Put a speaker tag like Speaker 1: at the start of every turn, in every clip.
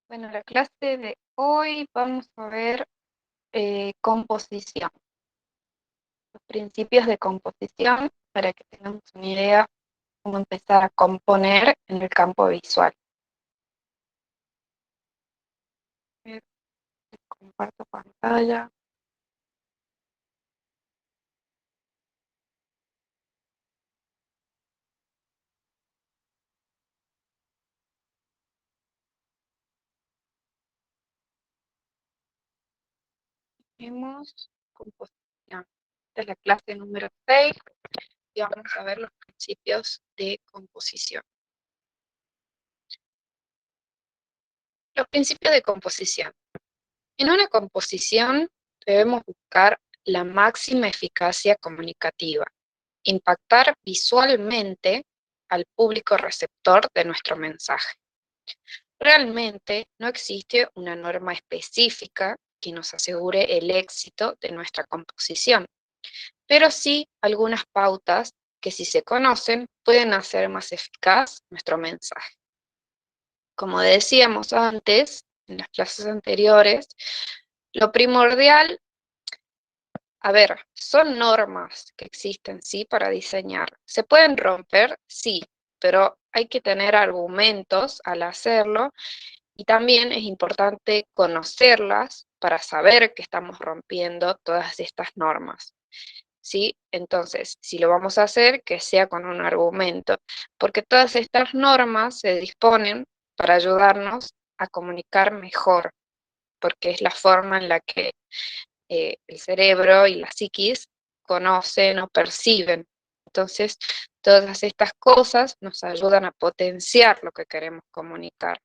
Speaker 1: Bueno, la clase de hoy vamos a ver composición, los principios de composición para que tengamos una idea cómo empezar a componer en el campo visual. A ver, comparto pantalla. Tenemos composición. Esta es la clase número 6 y vamos a ver los principios de composición. Los principios de composición. En una composición debemos buscar la máxima eficacia comunicativa, impactar visualmente al público receptor de nuestro mensaje. Realmente no existe una norma específica que nos asegure el éxito de nuestra composición, pero sí algunas pautas que, si se conocen, pueden hacer más eficaz nuestro mensaje. Como decíamos antes, en las clases anteriores, lo primordial, a ver, son normas que existen, sí, para diseñar. ¿Se pueden romper? Sí, pero hay que tener argumentos al hacerlo y también es importante conocerlas para saber que estamos rompiendo todas estas normas, ¿sí? Entonces, si lo vamos a hacer, que sea con un argumento, porque todas estas normas se disponen para ayudarnos a comunicar mejor, porque es la forma en la que el cerebro y la psiquis conocen o perciben. Entonces, todas estas cosas nos ayudan a potenciar lo que queremos comunicar.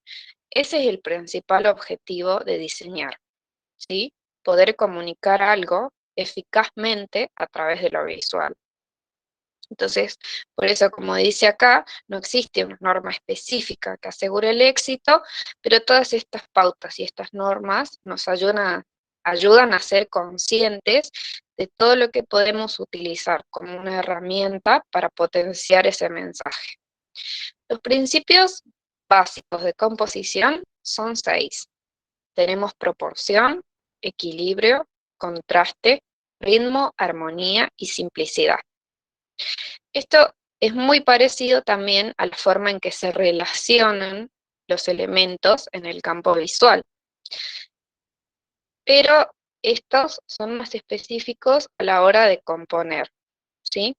Speaker 1: Ese es el principal objetivo de diseñar, ¿sí? Poder comunicar algo eficazmente a través de lo visual. Entonces, por eso, como dice acá, no existe una norma específica que asegure el éxito, pero todas estas pautas y estas normas nos ayudan a ser conscientes de todo lo que podemos utilizar como una herramienta para potenciar ese mensaje. Los principios básicos de composición son 6. Tenemos proporción, equilibrio, contraste, ritmo, armonía y simplicidad. Esto es muy parecido también a la forma en que se relacionan los elementos en el campo visual, pero estos son más específicos a la hora de componer, ¿sí?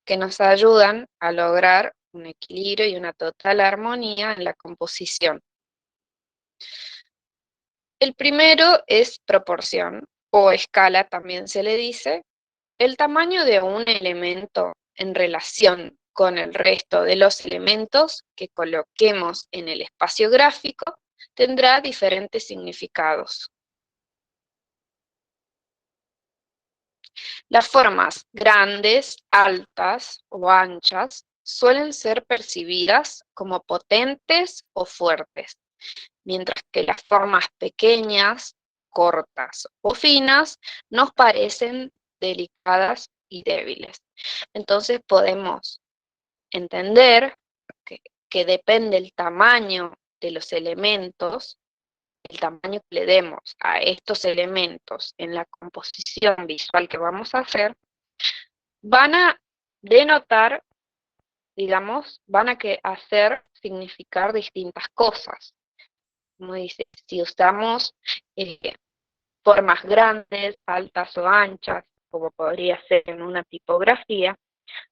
Speaker 1: Que nos ayudan a lograr un equilibrio y una total armonía en la composición. El primero es proporción, o escala también se le dice. El tamaño de un elemento en relación con el resto de los elementos que coloquemos en el espacio gráfico tendrá diferentes significados. Las formas grandes, altas o anchas suelen ser percibidas como potentes o fuertes, mientras que las formas pequeñas, cortas o finas nos parecen delicadas y débiles. Entonces podemos entender que, que depende el tamaño de los elementos, el tamaño que le demos a estos elementos en la composición visual que vamos a hacer, van a denotar, digamos, van a hacer significar distintas cosas. Como dice, si usamos formas grandes, altas o anchas, como podría ser en una tipografía,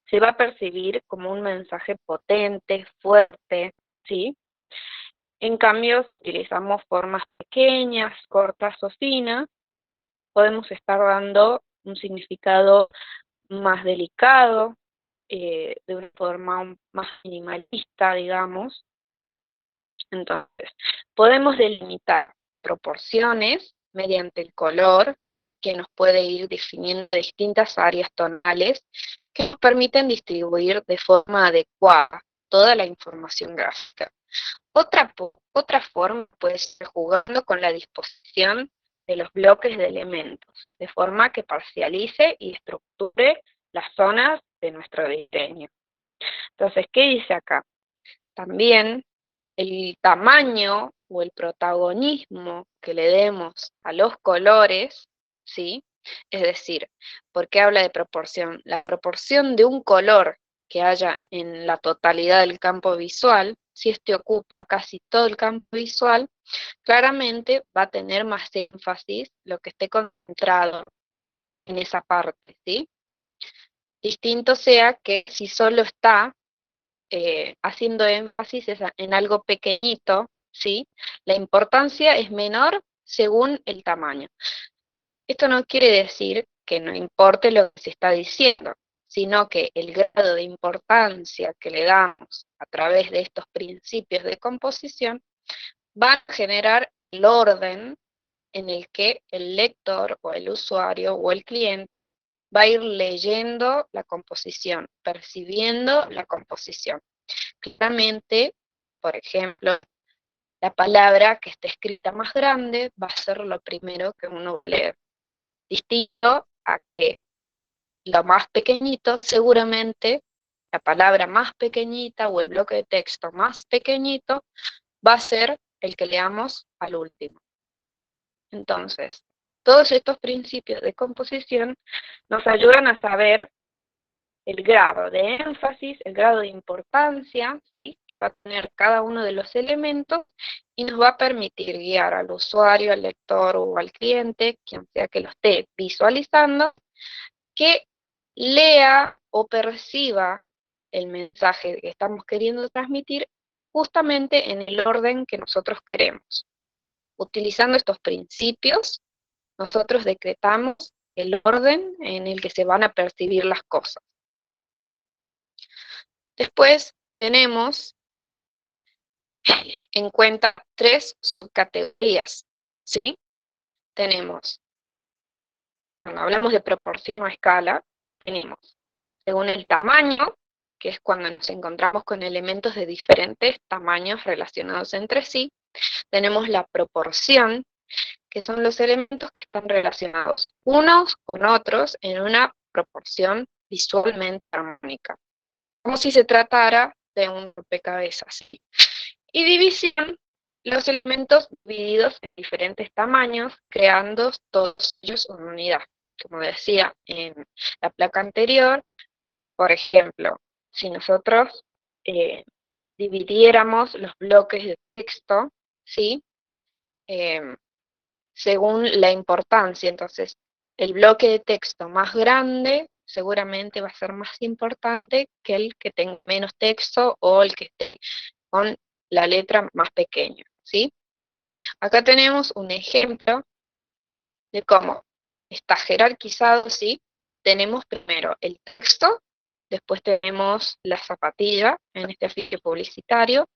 Speaker 1: se va a percibir como un mensaje potente, fuerte, ¿sí? En cambio, si utilizamos formas pequeñas, cortas o finas, podemos estar dando un significado más delicado, de una forma más minimalista, digamos. Entonces, podemos delimitar proporciones mediante el color, que nos puede ir definiendo distintas áreas tonales que nos permiten distribuir de forma adecuada toda la información gráfica. Otra forma puede ser jugando con la disposición de los bloques de elementos, de forma que parcialice y estructure las zonas de nuestro diseño. Entonces, ¿qué dice acá? También el tamaño o el protagonismo que le demos a los colores, ¿sí? Es decir, ¿por qué habla de proporción? La proporción de un color que haya en la totalidad del campo visual, si este ocupa casi todo el campo visual, claramente va a tener más énfasis lo que esté concentrado en esa parte, ¿sí? Distinto sea que si solo está haciendo énfasis en algo pequeñito, ¿sí? La importancia es menor según el tamaño. Esto no quiere decir que no importe lo que se está diciendo, sino que el grado de importancia que le damos a través de estos principios de composición va a generar el orden en el que el lector o el usuario o el cliente va a ir leyendo la composición, percibiendo la composición. Claramente, por ejemplo, la palabra que esté escrita más grande va a ser lo primero que uno lee, distinto a que lo más pequeñito, seguramente la palabra más pequeñita o el bloque de texto más pequeñito va a ser el que leamos al último. Entonces, todos estos principios de composición nos ayudan a saber el grado de énfasis, el grado de importancia, ¿sí?, que va a tener cada uno de los elementos y nos va a permitir guiar al usuario, al lector o al cliente, quien sea que lo esté visualizando, que lea o perciba el mensaje que estamos queriendo transmitir justamente en el orden que nosotros queremos. Utilizando estos principios, nosotros decretamos el orden en el que se van a percibir las cosas. Después tenemos en cuenta 3 subcategorías, ¿sí? Tenemos, cuando hablamos de proporción o escala, tenemos según el tamaño, que es cuando nos encontramos con elementos de diferentes tamaños relacionados entre sí. Tenemos la proporción, que son los elementos que están relacionados unos con otros en una proporción visualmente armónica, como si se tratara de un rompecabezas. Y división, los elementos divididos en diferentes tamaños, creando todos ellos una unidad. Como decía en la placa anterior, por ejemplo, si nosotros dividiéramos los bloques de texto, ¿sí? Según la importancia, entonces, el bloque de texto más grande seguramente va a ser más importante que el que tenga menos texto o el que esté con la letra más pequeña, ¿sí? Acá tenemos un ejemplo de cómo está jerarquizado, ¿sí? Tenemos primero el texto, después tenemos la zapatilla en este afiche publicitario,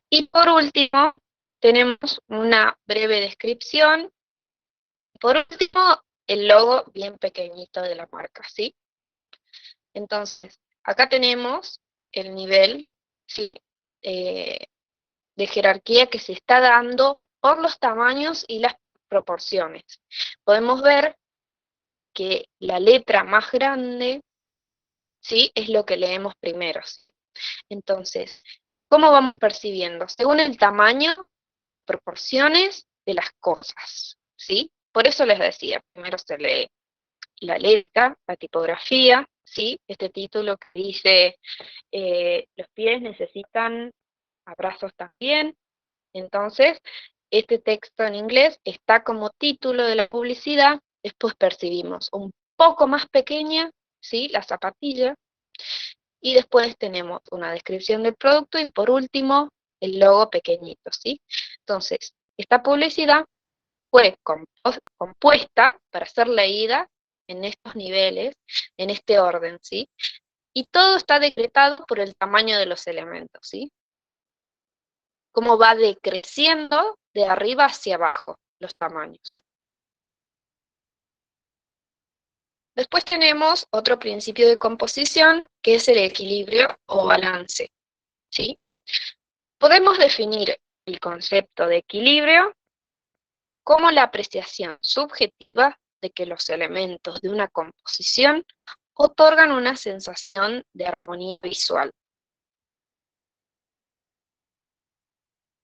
Speaker 1: y por último tenemos una breve descripción, por último el logo bien pequeñito de la marca, ¿sí? Entonces, acá tenemos el nivel, ¿sí?, de jerarquía que se está dando por los tamaños y las proporciones. Podemos ver que la letra más grande, ¿sí?, es lo que leemos primero, ¿sí? Entonces, ¿cómo vamos percibiendo? Según el tamaño, proporciones de las cosas, ¿sí? Por eso les decía, primero se lee la letra, la tipografía, ¿sí? Este título que dice, los pies necesitan abrazos también. Entonces, este texto en inglés está como título de la publicidad. Después percibimos un poco más pequeña, ¿sí?, la zapatilla, y después tenemos una descripción del producto y por último el logo pequeñito, ¿sí? Entonces, esta publicidad fue compuesta para ser leída en estos niveles, en este orden, ¿sí? Y todo está decretado por el tamaño de los elementos, ¿sí? Cómo va decreciendo de arriba hacia abajo los tamaños. Después tenemos otro principio de composición, que es el equilibrio o balance, ¿sí? Podemos definir el concepto de equilibrio como la apreciación subjetiva de que los elementos de una composición otorgan una sensación de armonía visual.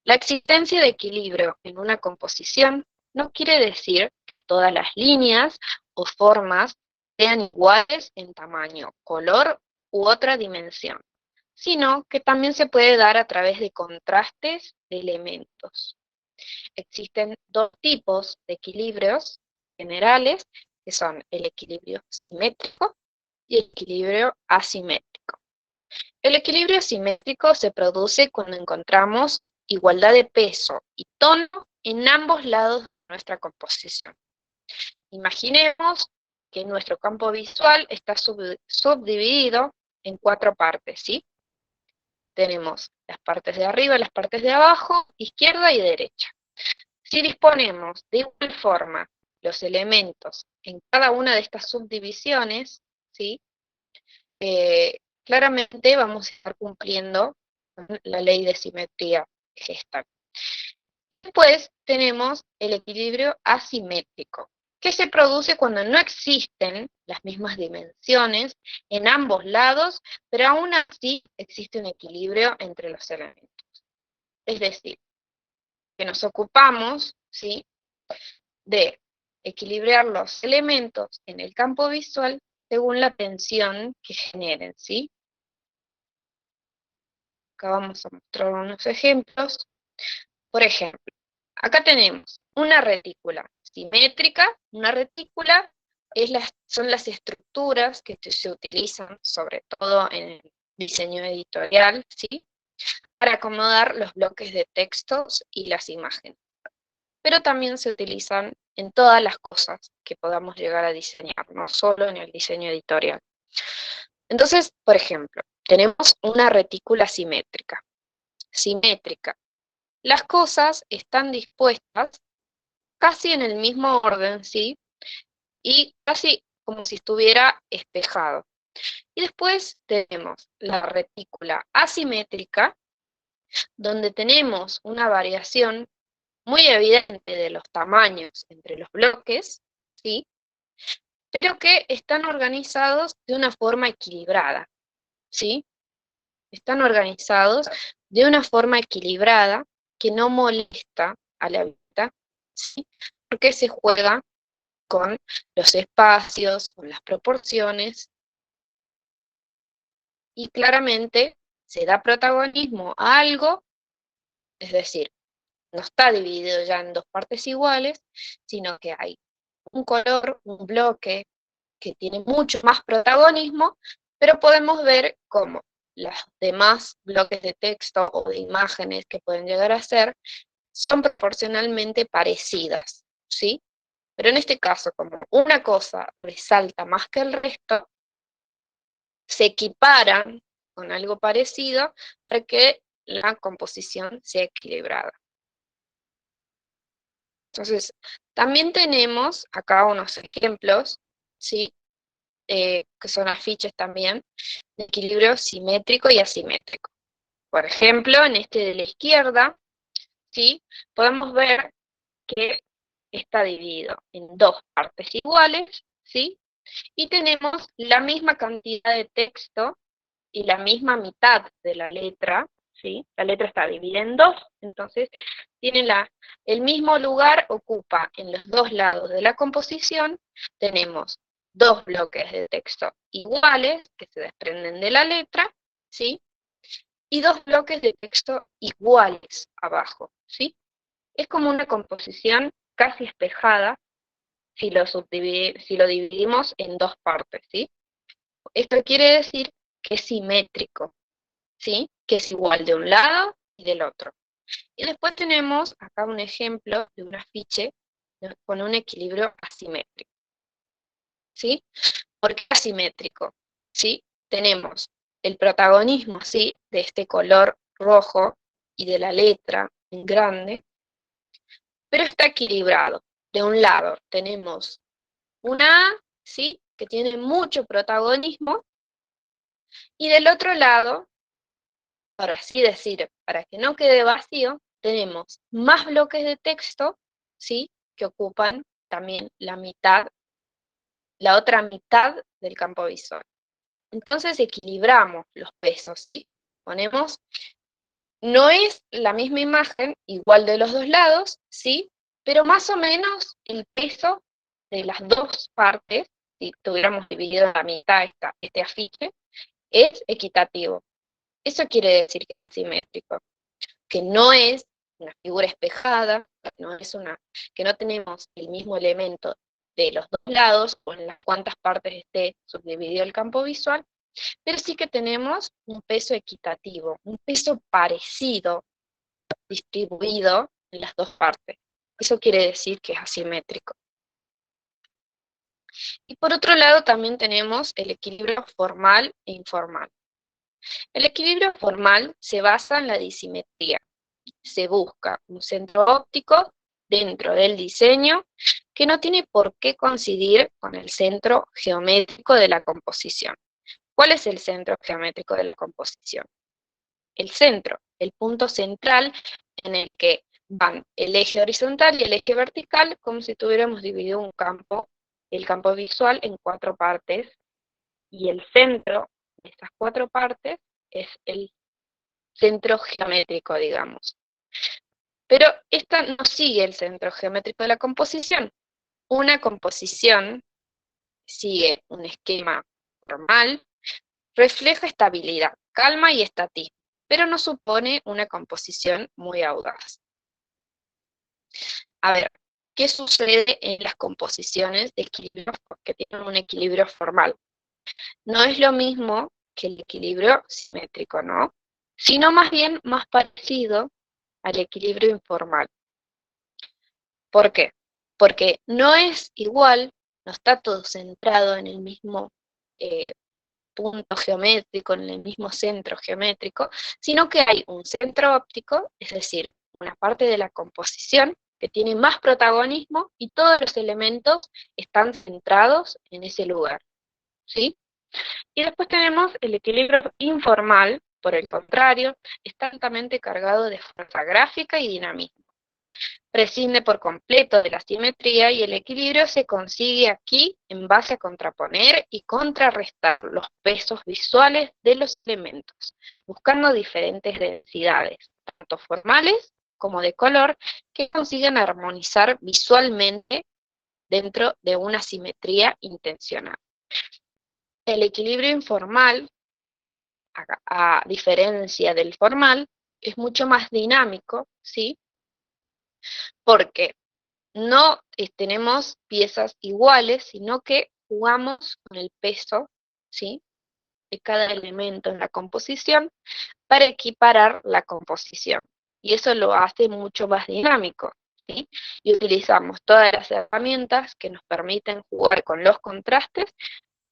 Speaker 1: La existencia de equilibrio en una composición no quiere decir que todas las líneas o formas sean iguales en tamaño, color u otra dimensión, sino que también se puede dar a través de contrastes de elementos. Existen dos tipos de equilibrios generales, que son el equilibrio simétrico y el equilibrio asimétrico. El equilibrio simétrico se produce cuando encontramos igualdad de peso y tono en ambos lados de nuestra composición. Imaginemos que nuestro campo visual está subdividido en 4 partes, ¿sí? Tenemos las partes de arriba, las partes de abajo, izquierda y derecha. Si disponemos de igual forma los elementos en cada una de estas subdivisiones, ¿sí? Claramente vamos a estar cumpliendo con la ley de simetría que es esta. Después tenemos el equilibrio asimétrico, que se produce cuando no existen las mismas dimensiones en ambos lados, pero aún así existe un equilibrio entre los elementos. Es decir, que nos ocupamos, ¿sí?, de equilibrar los elementos en el campo visual según la tensión que generen, ¿sí? Acá vamos a mostrar unos ejemplos. Por ejemplo, acá tenemos una retícula simétrica. Una retícula son las estructuras que se utilizan sobre todo en el diseño editorial, ¿sí?, para acomodar los bloques de textos y las imágenes. Pero también se utilizan en todas las cosas que podamos llegar a diseñar, no solo en el diseño editorial. Entonces, por ejemplo, tenemos una retícula simétrica. Las cosas están dispuestas casi en el mismo orden, ¿sí? Y casi como si estuviera espejado. Y después tenemos la retícula asimétrica, donde tenemos una variación muy evidente de los tamaños entre los bloques, ¿sí?, pero que están organizados de una forma equilibrada, ¿sí? Están organizados de una forma equilibrada que no molesta a la vista, ¿sí?, porque se juega con los espacios, con las proporciones, y claramente se da protagonismo a algo, es decir, no está dividido ya en dos partes iguales, sino que hay un color, un bloque que tiene mucho más protagonismo, pero podemos ver cómo los demás bloques de texto o de imágenes que pueden llegar a ser son proporcionalmente parecidas, ¿sí? Pero en este caso, como una cosa resalta más que el resto, se equiparan con algo parecido para que la composición sea equilibrada. Entonces, también tenemos acá unos ejemplos, ¿sí?, que son afiches también, de equilibrio simétrico y asimétrico. Por ejemplo, en este de la izquierda, ¿sí?, podemos ver que está dividido en dos partes iguales, ¿sí?, y tenemos la misma cantidad de texto y la misma mitad de la letra, ¿sí? La letra está dividida en dos, entonces tiene el mismo lugar, ocupa en los dos lados de la composición. Tenemos dos bloques de texto iguales, que se desprenden de la letra, ¿sí?, y dos bloques de texto iguales abajo, ¿sí? Es como una composición casi espejada si lo dividimos en dos partes, ¿sí? Esto quiere decir que es simétrico, ¿sí?, que es igual de un lado y del otro. Y después tenemos acá un ejemplo de un afiche con un equilibrio asimétrico, ¿sí? ¿Por qué asimétrico? ¿Sí? Tenemos el protagonismo, ¿sí?, de este color rojo y de la letra en grande, pero está equilibrado. De un lado tenemos una A, ¿sí?, que tiene mucho protagonismo, y del otro lado, por así decir, para que no quede vacío, tenemos más bloques de texto, ¿sí?, que ocupan también la otra mitad del campo visual. Entonces equilibramos los pesos, ¿sí? Ponemos No es la misma imagen, igual de los dos lados, ¿sí? Pero más o menos el peso de las dos partes, si tuviéramos dividido a la mitad este afiche, es equitativo. Eso quiere decir que es simétrico, que no es una figura espejada, que no tenemos el mismo elemento de los dos lados o en las cuantas partes esté subdividido el campo visual, pero sí que tenemos un peso equitativo, un peso parecido distribuido en las dos partes. Eso quiere decir que es asimétrico. Y por otro lado también tenemos el equilibrio formal e informal. El equilibrio formal se basa en la disimetría. Se busca un centro óptico dentro del diseño que no tiene por qué coincidir con el centro geométrico de la composición. ¿Cuál es el centro geométrico de la composición? El centro, el punto central en el que van el eje horizontal y el eje vertical, como si tuviéramos dividido el campo visual en 4 partes, y el centro de estas 4 partes es el centro geométrico, digamos. Pero esta no sigue el centro geométrico de la composición. Una composición sigue un esquema formal, refleja estabilidad, calma y estatismo, pero no supone una composición muy audaz. A ver, ¿qué sucede en las composiciones de equilibrios que tienen un equilibrio formal? No es lo mismo que el equilibrio simétrico, ¿no? Sino más bien más parecido al equilibrio informal. ¿Por qué? Porque no es igual, no está todo centrado en el mismo punto geométrico, en el mismo centro geométrico, sino que hay un centro óptico, es decir, una parte de la composición que tiene más protagonismo y todos los elementos están centrados en ese lugar, ¿sí? Y después tenemos el equilibrio informal, por el contrario, está altamente cargado de fuerza gráfica y dinamismo. Prescinde por completo de la simetría y el equilibrio se consigue aquí en base a contraponer y contrarrestar los pesos visuales de los elementos, buscando diferentes densidades, tanto formales como de color, que consigan armonizar visualmente dentro de una simetría intencional. El equilibrio informal, a diferencia del formal, es mucho más dinámico, ¿sí? Porque no tenemos piezas iguales, sino que jugamos con el peso, ¿sí?, de cada elemento en la composición para equiparar la composición. Y eso lo hace mucho más dinámico, ¿sí? Y utilizamos todas las herramientas que nos permiten jugar con los contrastes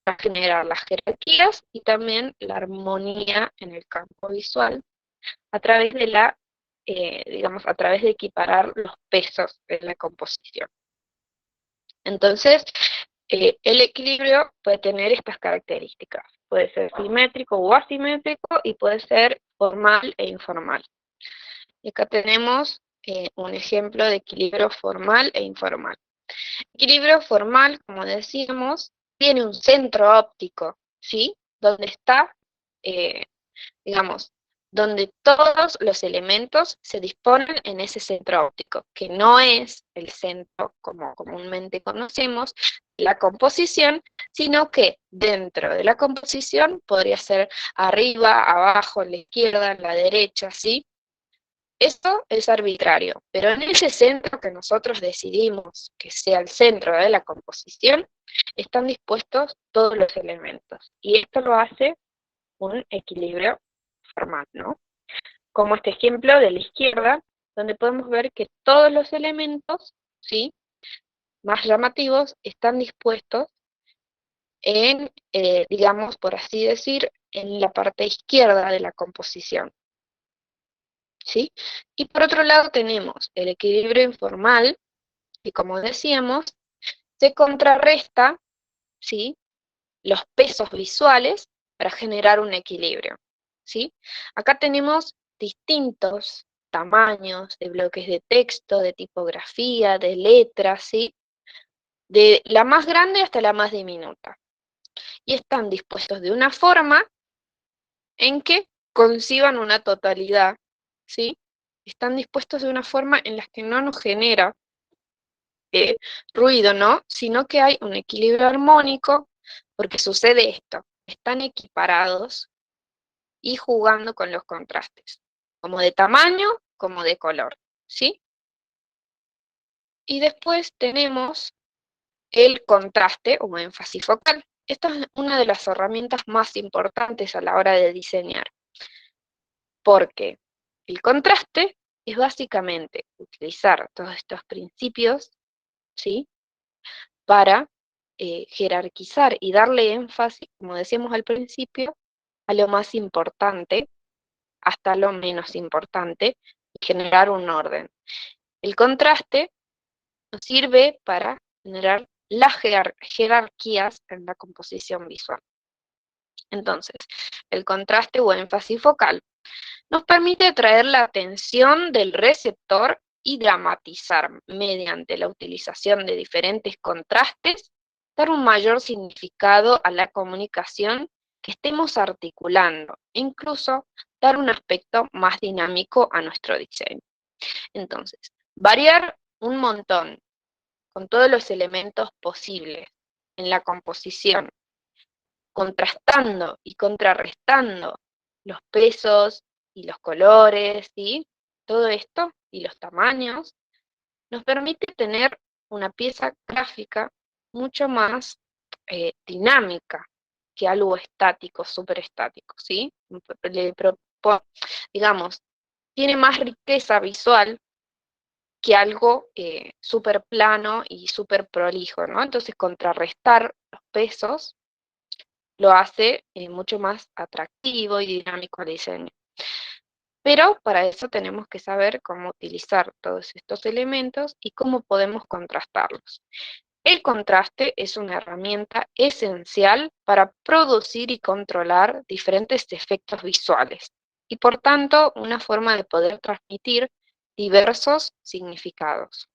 Speaker 1: para generar las jerarquías y también la armonía en el campo visual a través de a través de equiparar los pesos de la composición. Entonces, el equilibrio puede tener estas características. Puede ser simétrico o asimétrico y puede ser formal e informal. Y acá tenemos un ejemplo de equilibrio formal e informal. Equilibrio formal, como decíamos, tiene un centro óptico, ¿sí? Donde está, digamos, donde todos los elementos se disponen en ese centro óptico, que no es el centro, como comúnmente conocemos, la composición, sino que dentro de la composición podría ser arriba, abajo, a la izquierda, a la derecha, ¿sí? Esto es arbitrario, pero en ese centro que nosotros decidimos que sea el centro de la composición, están dispuestos todos los elementos, y esto lo hace un equilibrio formal, ¿no? Como este ejemplo de la izquierda, donde podemos ver que todos los elementos, ¿sí?, más llamativos, están dispuestos en, digamos, por así decir, en la parte izquierda de la composición, ¿sí? Y por otro lado tenemos el equilibrio informal, que como decíamos, se contrarresta, ¿sí?, los pesos visuales para generar un equilibrio, ¿sí? Acá tenemos distintos tamaños de bloques de texto, de tipografía, de letras, ¿sí?, de la más grande hasta la más diminuta. Y están dispuestos de una forma en que conciban una totalidad, ¿sí? Están dispuestos de una forma en la que no nos genera ruido, ¿no? Sino que hay un equilibrio armónico, porque sucede esto, están equiparados y jugando con los contrastes, como de tamaño, como de color, ¿sí? Y después tenemos el contraste o énfasis focal. Esta es una de las herramientas más importantes a la hora de diseñar, porque el contraste es básicamente utilizar todos estos principios, ¿sí? Para jerarquizar y darle énfasis, como decíamos al principio, a lo más importante hasta lo menos importante y generar un orden. El contraste nos sirve para generar las jerarquías en la composición visual. Entonces, el contraste o énfasis focal nos permite atraer la atención del receptor y dramatizar mediante la utilización de diferentes contrastes, dar un mayor significado a la comunicación que estemos articulando, e incluso dar un aspecto más dinámico a nuestro diseño. Entonces, variar un montón con todos los elementos posibles en la composición, contrastando y contrarrestando los pesos y los colores, ¿sí? Todo esto y los tamaños, nos permite tener una pieza gráfica mucho más dinámica que algo estático, súper estático, ¿sí? Digamos, tiene más riqueza visual que algo súper plano y súper prolijo, ¿no? Entonces, contrarrestar los pesos lo hace mucho más atractivo y dinámico al diseño. Pero para eso tenemos que saber cómo utilizar todos estos elementos y cómo podemos contrastarlos. El contraste es una herramienta esencial para producir y controlar diferentes efectos visuales y por tanto una forma de poder transmitir diversos significados.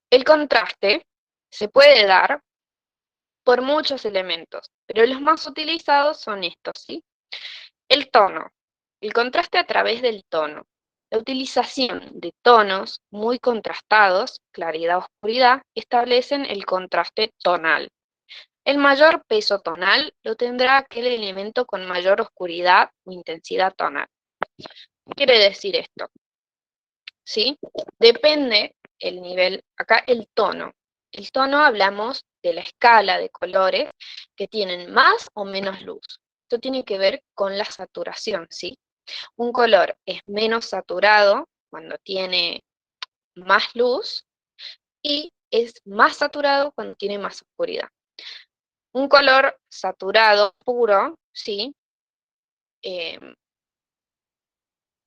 Speaker 1: El contraste se puede dar por muchos elementos, pero los más utilizados son estos, ¿sí? El tono. El contraste a través del tono. La utilización de tonos muy contrastados, claridad-oscuridad, establecen el contraste tonal. El mayor peso tonal lo tendrá aquel elemento con mayor oscuridad o intensidad tonal. ¿Qué quiere decir esto? ¿Sí? Depende el nivel, acá el tono. El tono hablamos de la escala de colores que tienen más o menos luz. Esto tiene que ver con la saturación, ¿sí? Un color es menos saturado cuando tiene más luz y es más saturado cuando tiene más oscuridad. Un color saturado puro, ¿sí?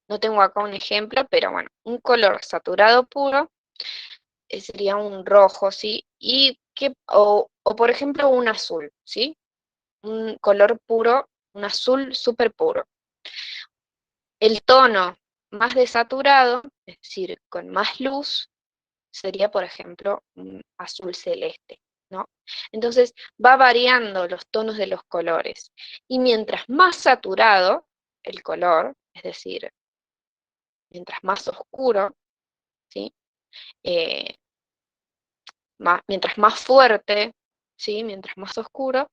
Speaker 1: No tengo acá un ejemplo, pero bueno, un color saturado puro sería un rojo, ¿sí? O por ejemplo un azul, ¿sí? Un color puro, un azul súper puro. El tono más desaturado, es decir, con más luz, sería, por ejemplo, un azul celeste, ¿no? Entonces, va variando los tonos de los colores. Y mientras más saturado el color, es decir, mientras más oscuro, ¿sí? Eh, mientras más fuerte, ¿sí? Mientras más oscuro,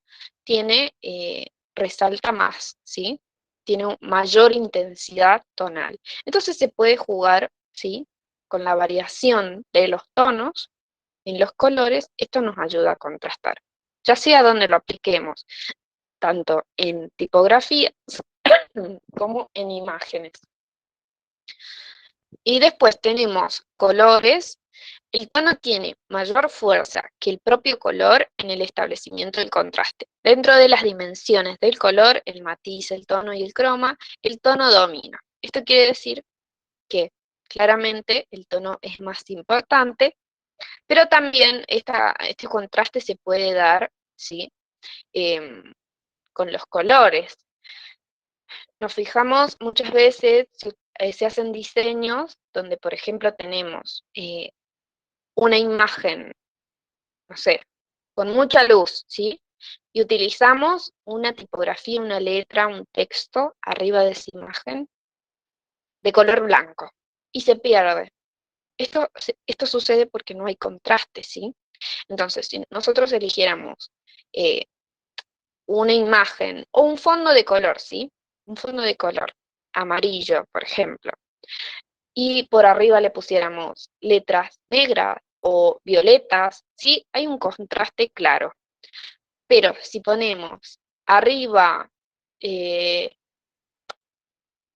Speaker 1: resalta más, ¿sí? Tiene mayor intensidad tonal. Entonces se puede jugar, ¿sí? Con la variación de los tonos en los colores, esto nos ayuda a contrastar, ya sea donde lo apliquemos, tanto en tipografías como en imágenes. Y después tenemos colores. El tono tiene mayor fuerza que el propio color en el establecimiento del contraste. Dentro de las dimensiones del color, el matiz, el tono y el croma, el tono domina. Esto quiere decir que claramente el tono es más importante, pero también este contraste se puede dar, ¿sí? Con los colores. Nos fijamos muchas veces, se hacen diseños donde, por ejemplo, tenemos una imagen, no sé, con mucha luz, ¿sí? y utilizamos una tipografía, una letra, un texto arriba de esa imagen de color blanco y se pierde. Esto sucede porque no hay contraste, ¿sí? Entonces, si nosotros eligiéramos eh, una imagen o un fondo de color, ¿sí? Un fondo de color amarillo, por ejemplo, y por arriba le pusiéramos letras negras o violetas, ¿sí? Hay un contraste claro. Pero si ponemos arriba eh,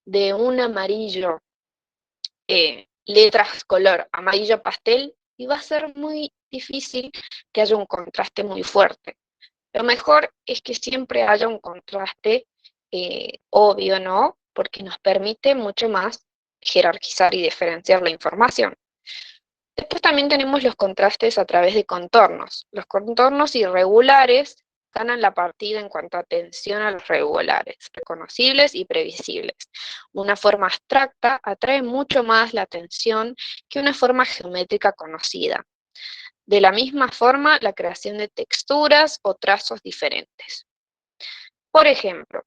Speaker 1: de un amarillo, letras color amarillo pastel, y va a ser muy difícil que haya un contraste muy fuerte. Lo mejor es que siempre haya un contraste obvio, ¿no? Porque nos permite mucho más jerarquizar y diferenciar la información. Después también tenemos los contrastes a través de contornos. Los contornos irregulares ganan la partida en cuanto a atención a los regulares, reconocibles y previsibles. Una forma abstracta atrae mucho más la atención que una forma geométrica conocida. De la misma forma, la creación de texturas o trazos diferentes. Por ejemplo,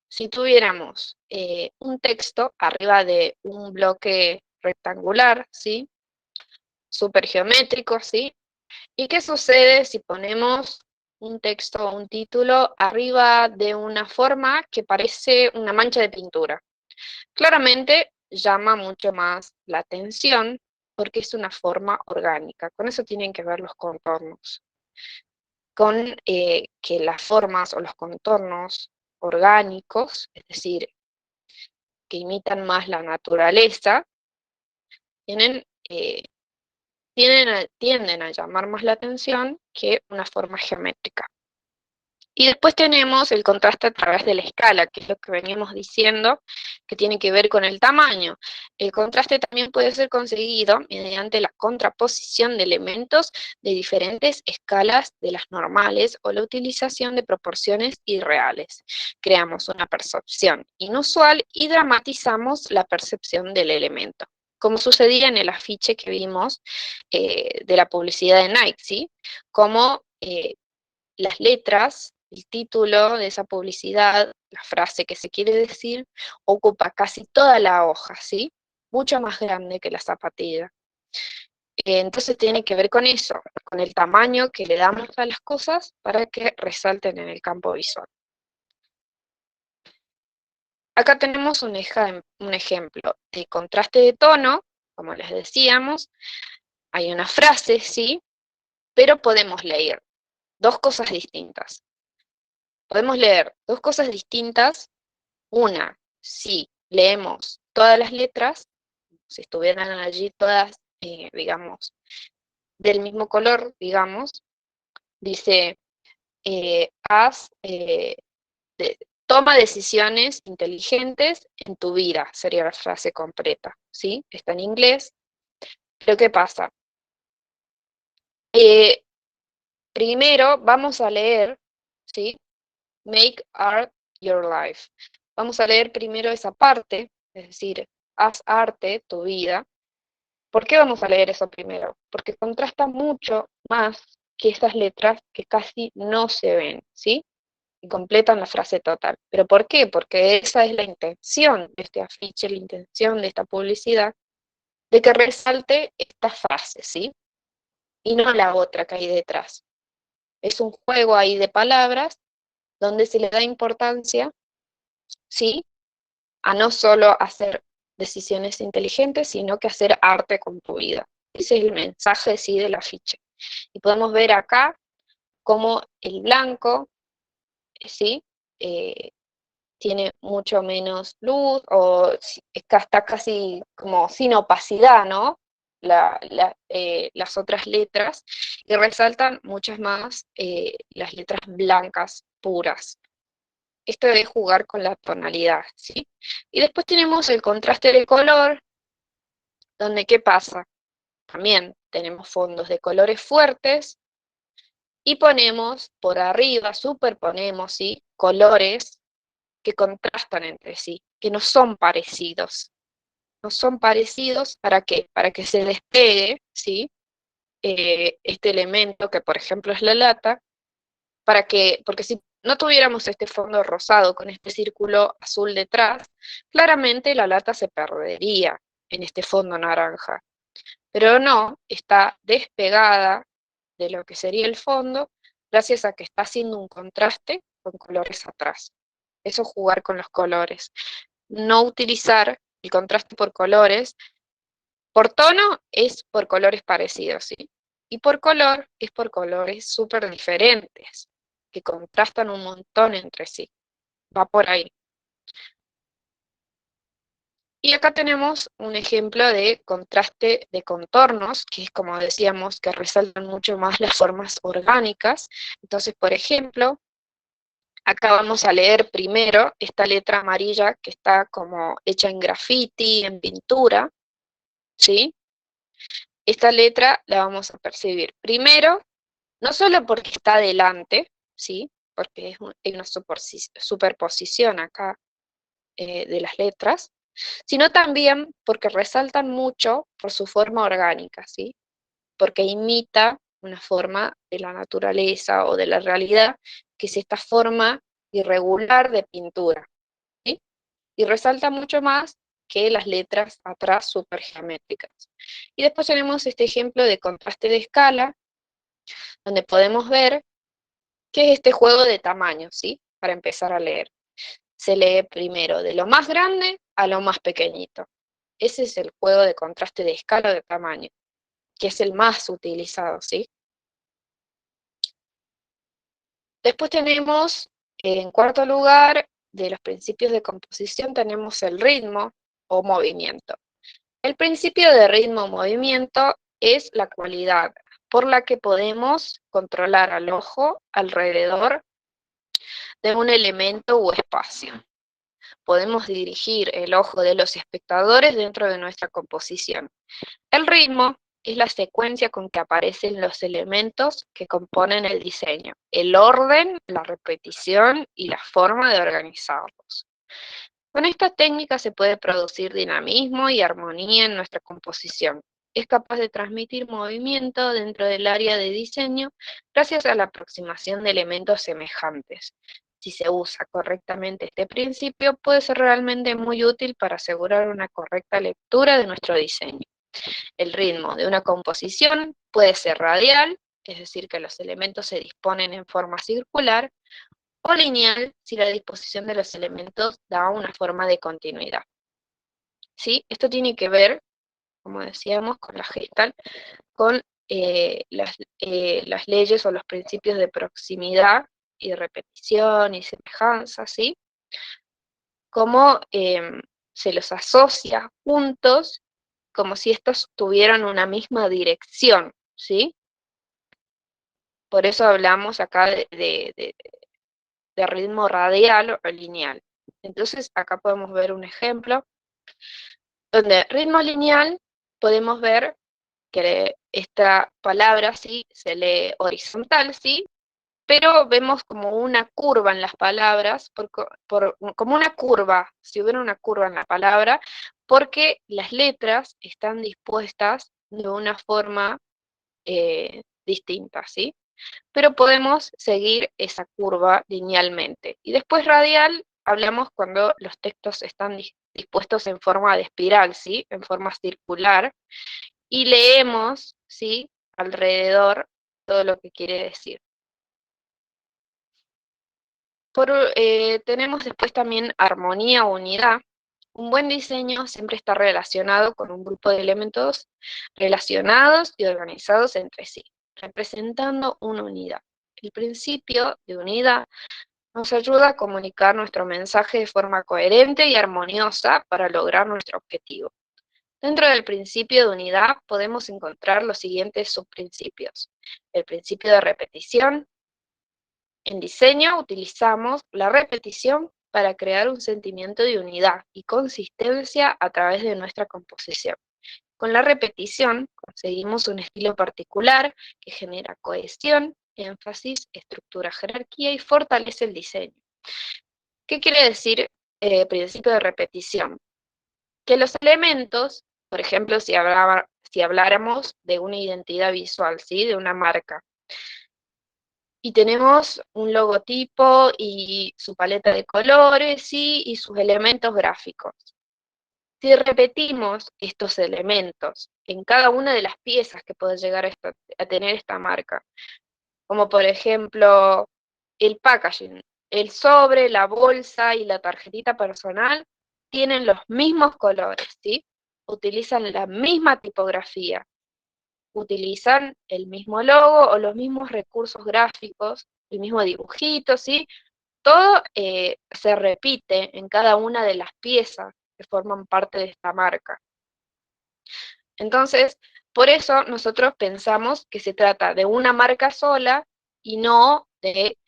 Speaker 1: si tuviéramos un texto arriba de un bloque rectangular, ¿sí? Súper geométrico, ¿sí? ¿Y qué sucede si ponemos un texto o un título arriba de una forma que parece una mancha de pintura? Claramente llama mucho más la atención porque es una forma orgánica. Con eso tienen que ver los contornos. Con que las formas o los contornos orgánicos, es decir, que imitan más la naturaleza, tienen tienden a llamar más la atención que una forma geométrica. Y después tenemos el contraste a través de la escala, que es lo que veníamos diciendo, que tiene que ver con el tamaño. El contraste también puede ser conseguido mediante la contraposición de elementos de diferentes escalas de las normales o la utilización de proporciones irreales. Creamos una percepción inusual y dramatizamos la percepción del elemento, como sucedía en el afiche que vimos de la publicidad de Nike, ¿sí? Como las letras, el título de esa publicidad, la frase que se quiere decir, ocupa casi toda la hoja, ¿sí? Mucho más grande que la zapatilla. Entonces tiene que ver con eso, con el tamaño que le damos a las cosas para que resalten en el campo visual. Acá tenemos un ejemplo de contraste de tono, como les decíamos, hay una frase, ¿sí? Pero podemos leer dos cosas distintas. Podemos leer dos cosas distintas. Una, si leemos todas las letras, si estuvieran allí todas, digamos, del mismo color, digamos, dice, de- toma decisiones inteligentes en tu vida, sería la frase completa, ¿sí? Está en inglés, pero ¿qué pasa? Eh, Primero vamos a leer, ¿sí? Make art your life. Vamos a leer primero esa parte, es decir, haz arte tu vida. ¿Por qué vamos a leer eso primero? Porque contrasta mucho más que esas letras que casi no se ven, ¿sí? Y completan la frase total. ¿Pero por qué? Porque esa es la intención de este afiche, la intención de esta publicidad, de que resalte esta frase, ¿sí? Y no la otra que hay detrás. Es un juego ahí de palabras donde se le da importancia, ¿sí? A no solo hacer decisiones inteligentes, sino que hacer arte con tu vida. Ese es el mensaje, sí, del afiche. Y podemos ver acá cómo el blanco, ¿sí? Eh, tiene mucho menos luz, o está casi como sin opacidad, ¿no? Las otras letras, y resaltan muchas más las letras blancas puras. Esto de jugar con la tonalidad, ¿sí? Y después tenemos el contraste del color, donde ¿qué pasa? También tenemos fondos de colores fuertes y ponemos por arriba, superponemos, ¿sí? Colores que contrastan entre sí, que no son parecidos. No son parecidos, ¿para qué? Para que se despegue, ¿sí? Este elemento que por ejemplo es la lata, porque si no tuviéramos este fondo rosado con este círculo azul detrás, claramente la lata se perdería en este fondo naranja. Pero no, está despegada de lo que sería el fondo, gracias a que está haciendo un contraste con colores atrás. Eso es jugar con los colores. No utilizar el contraste por colores. Por tono es por colores parecidos, ¿sí? Y por color es por colores súper diferentes, que contrastan un montón entre sí. Va por ahí. Y acá tenemos un ejemplo de contraste de contornos, que es como decíamos, que resaltan mucho más las formas orgánicas. Entonces, por ejemplo, acá vamos a leer primero esta letra amarilla que está como hecha en graffiti, en pintura, ¿sí? Esta letra la vamos a percibir primero, no solo porque está delante, ¿sí? Porque hay una superposición acá de las letras, sino también porque resaltan mucho por su forma orgánica, ¿sí? Porque imita una forma de la naturaleza o de la realidad, que es esta forma irregular de pintura, ¿sí? Y resalta mucho más que las letras atrás súper geométricas. Y después tenemos este ejemplo de contraste de escala, donde podemos ver qué es este juego de tamaños, ¿sí? Para empezar a leer. Se lee primero de lo más grande a lo más pequeñito. Ese es el juego de contraste de escala de tamaño, que es el más utilizado, ¿sí? Después tenemos, en cuarto lugar, de los principios de composición, tenemos el ritmo o movimiento. El principio de ritmo o movimiento es la cualidad por la que podemos controlar al ojo alrededor de un elemento u espacio. Podemos dirigir el ojo de los espectadores dentro de nuestra composición. El ritmo es la secuencia con que aparecen los elementos que componen el diseño, el orden, la repetición y la forma de organizarlos. Con esta técnica se puede producir dinamismo y armonía en nuestra composición. Es capaz de transmitir movimiento dentro del área de diseño gracias a la aproximación de elementos semejantes. Si se usa correctamente este principio, puede ser realmente muy útil para asegurar una correcta lectura de nuestro diseño. El ritmo de una composición puede ser radial, es decir, que los elementos se disponen en forma circular, o lineal si la disposición de los elementos da una forma de continuidad. ¿Sí? Esto tiene que ver, como decíamos, con la Gestalt, con las leyes o los principios de proximidad y repetición y semejanza, ¿sí? Cómo se los asocia juntos como si estos tuvieran una misma dirección, ¿sí? Por eso hablamos acá de ritmo radial o lineal. Entonces, acá podemos ver un ejemplo donde ritmo lineal podemos ver que esta palabra sí se lee horizontal, sí, pero vemos como una curva en las palabras, como una curva, si hubiera una curva en la palabra, porque las letras están dispuestas de una forma distinta, ¿sí? Pero podemos seguir esa curva linealmente. Y después radial, hablamos cuando los textos están dispuestos en forma de espiral, ¿sí? En forma circular, y leemos, ¿sí? Alrededor todo lo que quiere decir. Tenemos después también armonía o unidad. Un buen diseño siempre está relacionado con un grupo de elementos relacionados y organizados entre sí, representando una unidad. El principio de unidad nos ayuda a comunicar nuestro mensaje de forma coherente y armoniosa para lograr nuestro objetivo. Dentro del principio de unidad podemos encontrar los siguientes subprincipios. El principio de repetición. En diseño utilizamos la repetición para crear un sentimiento de unidad y consistencia a través de nuestra composición. Con la repetición conseguimos un estilo particular que genera cohesión, énfasis, estructura, jerarquía y fortalece el diseño. ¿Qué quiere decir principio de repetición? Que los elementos, por ejemplo, si habláramos de una identidad visual, ¿sí? De una marca, Y tenemos un logotipo y su paleta de colores, ¿sí? Y sus elementos gráficos. Si repetimos estos elementos en cada una de las piezas que puede llegar a tener esta marca, como por ejemplo el packaging, el sobre, la bolsa y la tarjetita personal tienen los mismos colores, ¿sí? Utilizan la misma tipografía, utilizan el mismo logo o los mismos recursos gráficos, el mismo dibujito, ¿sí? Todo se repite en cada una de las piezas que forman parte de esta marca. Entonces, por eso nosotros pensamos que se trata de una marca sola y no de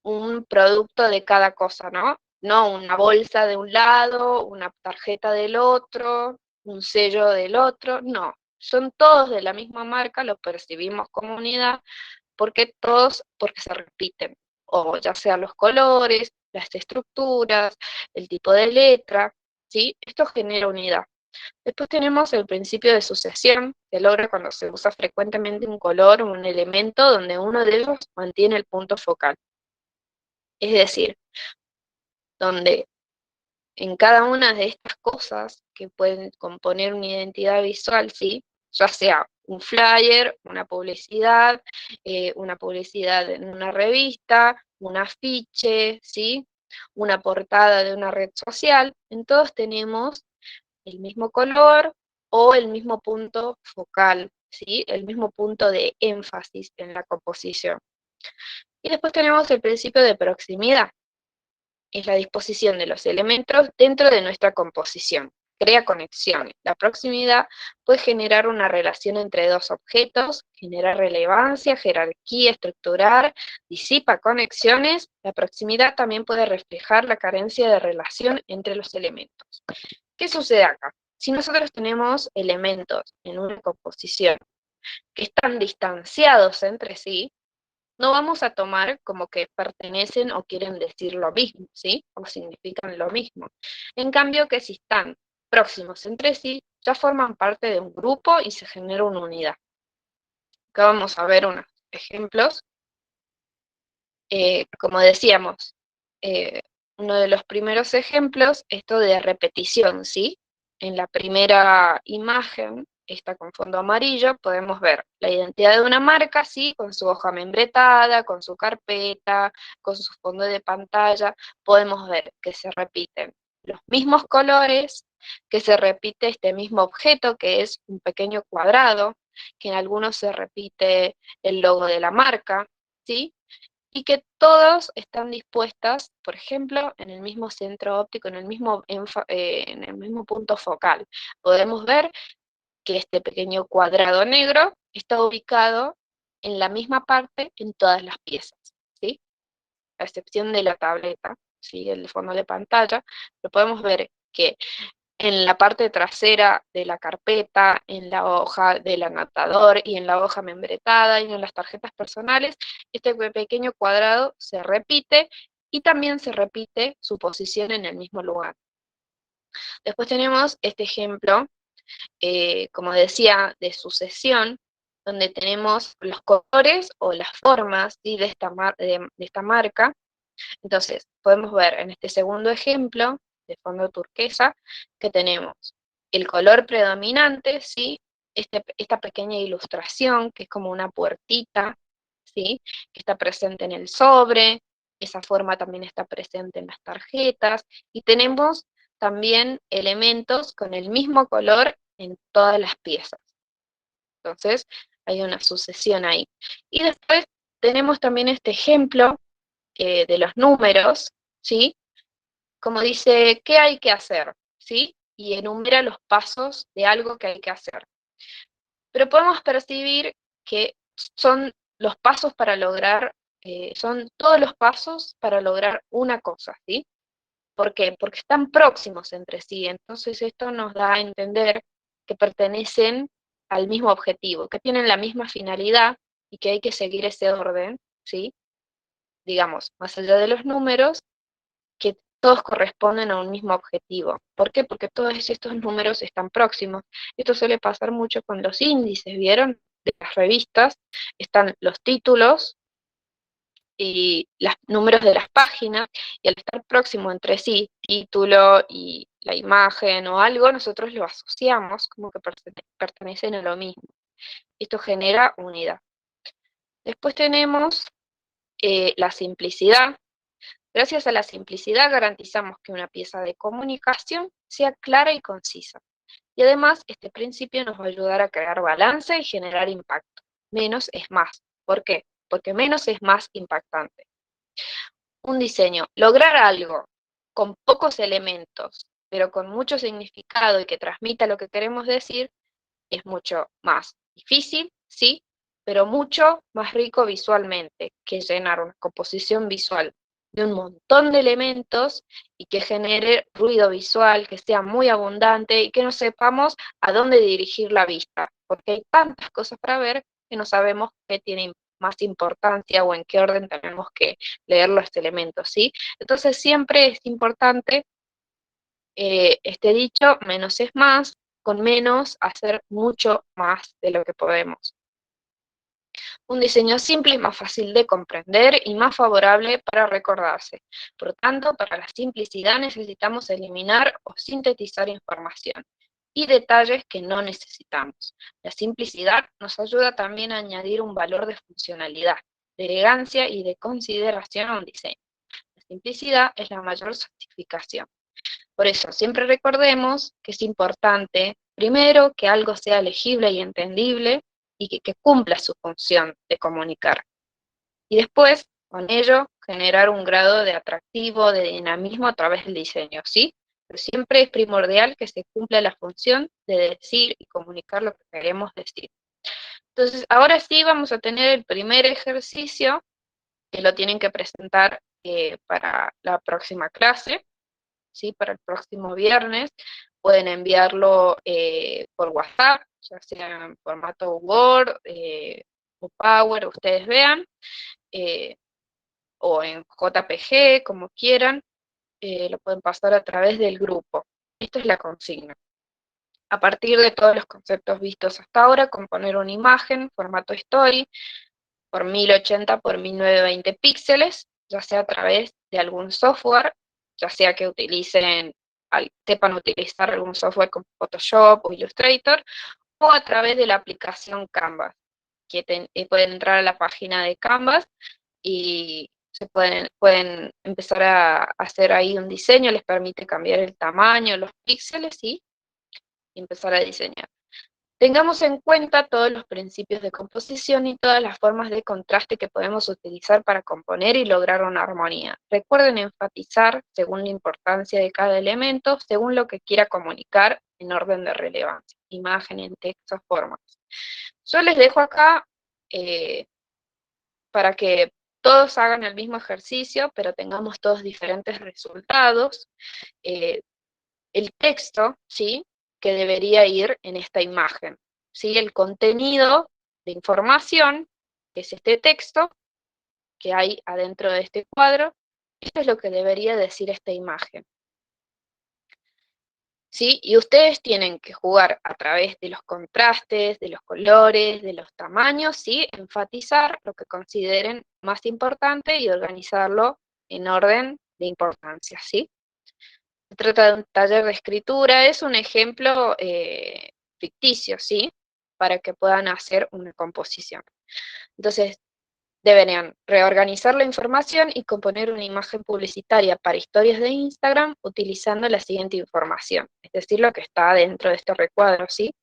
Speaker 1: un producto de cada cosa, ¿no? No una bolsa de un lado, una tarjeta del otro, un sello del otro, no. Son todos de la misma marca, los percibimos como unidad, porque se repiten, o ya sea los colores, las estructuras, el tipo de letra, ¿sí? Esto genera unidad. Después tenemos el principio de sucesión, que logra cuando se usa frecuentemente un color o un elemento donde uno de ellos mantiene el punto focal. Es decir, donde en cada una de estas cosas que pueden componer una identidad visual, ¿sí? Ya sea un flyer, una publicidad en una revista, un afiche, ¿sí? Una portada de una red social, en todos tenemos el mismo color o el mismo punto focal, ¿sí? El mismo punto de énfasis en la composición. Y después tenemos el principio de proximidad. Es la disposición de los elementos dentro de nuestra composición. Crea conexiones. La proximidad puede generar una relación entre dos objetos, generar relevancia, jerarquía, estructurar, disipa conexiones. La proximidad también puede reflejar la carencia de relación entre los elementos. ¿Qué sucede acá? Si nosotros tenemos elementos en una composición que están distanciados entre sí, no vamos a tomar como que pertenecen o quieren decir lo mismo, ¿sí? O significan lo mismo. En cambio, que si están próximos entre sí, ya forman parte de un grupo y se genera una unidad. Acá vamos a ver unos ejemplos. Como decíamos, uno de los primeros ejemplos, esto de repetición, ¿sí? En la primera imagen, esta con fondo amarillo, podemos ver la identidad de una marca, ¿sí? Con su hoja membretada, con su carpeta, con su fondo de pantalla, podemos ver que se repiten los mismos colores, que se repite este mismo objeto, que es un pequeño cuadrado, que en algunos se repite el logo de la marca, ¿sí? Y que todos están dispuestas, por ejemplo, en el mismo centro óptico, en el mismo punto focal. Podemos ver que este pequeño cuadrado negro está ubicado en la misma parte en todas las piezas, ¿sí? A excepción de la tableta, ¿sí? El fondo de pantalla, lo podemos ver que en la parte trasera de la carpeta, en la hoja del anotador y en la hoja membretada y en las tarjetas personales, este pequeño cuadrado se repite y también se repite su posición en el mismo lugar. Después tenemos este ejemplo, como decía, de sucesión, donde tenemos los colores o las formas, ¿sí? De esta marca. Entonces, podemos ver en este segundo ejemplo, de fondo turquesa, que tenemos el color predominante, ¿sí? Esta pequeña ilustración, que es como una puertita, ¿sí? Que está presente en el sobre, esa forma también está presente en las tarjetas, y tenemos también elementos con el mismo color en todas las piezas. Entonces, hay una sucesión ahí. Y después tenemos también este ejemplo de los números, ¿sí? Como dice, ¿qué hay que hacer? ¿Sí? Y enumera los pasos de algo que hay que hacer. Pero podemos percibir que son los pasos para lograr, son todos los pasos para lograr una cosa, ¿sí? ¿Por qué? Porque están próximos entre sí, entonces esto nos da a entender que pertenecen al mismo objetivo, que tienen la misma finalidad y que hay que seguir ese orden, ¿sí? Digamos, más allá de los números, que todos corresponden a un mismo objetivo. ¿Por qué? Porque todos estos números están próximos. Esto suele pasar mucho con los índices, ¿vieron? De las revistas están los títulos si los números de las páginas, y al estar próximo entre sí, título y la imagen o algo, nosotros lo asociamos como que pertenecen a lo mismo. Esto genera unidad. Después tenemos la simplicidad. Gracias a la simplicidad garantizamos que una pieza de comunicación sea clara y concisa. Y además, este principio nos va a ayudar a crear balance y generar impacto. Menos es más. ¿Por qué? Porque menos es más impactante. Un diseño, lograr algo con pocos elementos, pero con mucho significado y que transmita lo que queremos decir, es mucho más difícil, sí, pero mucho más rico visualmente que llenar una composición visual de un montón de elementos y que genere ruido visual, que sea muy abundante y que no sepamos a dónde dirigir la vista, porque hay tantas cosas para ver que no sabemos qué tiene más importancia o en qué orden tenemos que leer los elementos, ¿sí? Entonces siempre es importante este dicho, menos es más, con menos hacer mucho más de lo que podemos. Un diseño simple es más fácil de comprender y más favorable para recordarse. Por lo tanto, para la simplicidad necesitamos eliminar o sintetizar información y detalles que no necesitamos. La simplicidad nos ayuda también a añadir un valor de funcionalidad, de elegancia y de consideración a un diseño. La simplicidad es la mayor satisfacción. Por eso, siempre recordemos que es importante, primero, que algo sea legible y entendible y que cumpla su función de comunicar. Y después, con ello, generar un grado de atractivo, de dinamismo a través del diseño, ¿sí? Pero siempre es primordial que se cumpla la función de decir y comunicar lo que queremos decir. Entonces, ahora sí vamos a tener el primer ejercicio, que lo tienen que presentar para la próxima clase. ¿Sí? Para el próximo viernes. Pueden enviarlo por WhatsApp, ya sea en formato Word o Power, ustedes vean, eh, o en JPG, como quieran, lo pueden pasar a través del grupo. Esta es la consigna. A partir de todos los conceptos vistos hasta ahora, componer una imagen, formato story, por 1080 por 1920 píxeles, ya sea a través de algún software, ya sea que sepan utilizar algún software como Photoshop o Illustrator, o a través de la aplicación Canvas, que pueden entrar a la página de Canvas y pueden empezar a hacer ahí un diseño, les permite cambiar el tamaño, los píxeles y empezar a diseñar. Tengamos en cuenta todos los principios de composición y todas las formas de contraste que podemos utilizar para componer y lograr una armonía. Recuerden enfatizar según la importancia de cada elemento, según lo que quiera comunicar en orden de relevancia, imagen, en texto, formas. Yo les dejo acá para que todos hagan el mismo ejercicio, pero tengamos todos diferentes resultados. El texto, ¿sí? Que debería ir en esta imagen, ¿sí? El contenido de información, que es este texto que hay adentro de este cuadro, esto es lo que debería decir esta imagen, ¿sí? Y ustedes tienen que jugar a través de los contrastes, de los colores, de los tamaños, ¿sí? Enfatizar lo que consideren más importante y organizarlo en orden de importancia, ¿sí? Se trata de un taller de escritura, es un ejemplo ficticio, ¿sí? Para que puedan hacer una composición. Entonces, deberían reorganizar la información y componer una imagen publicitaria para historias de Instagram utilizando la siguiente información, es decir, lo que está dentro de este recuadro, ¿sí?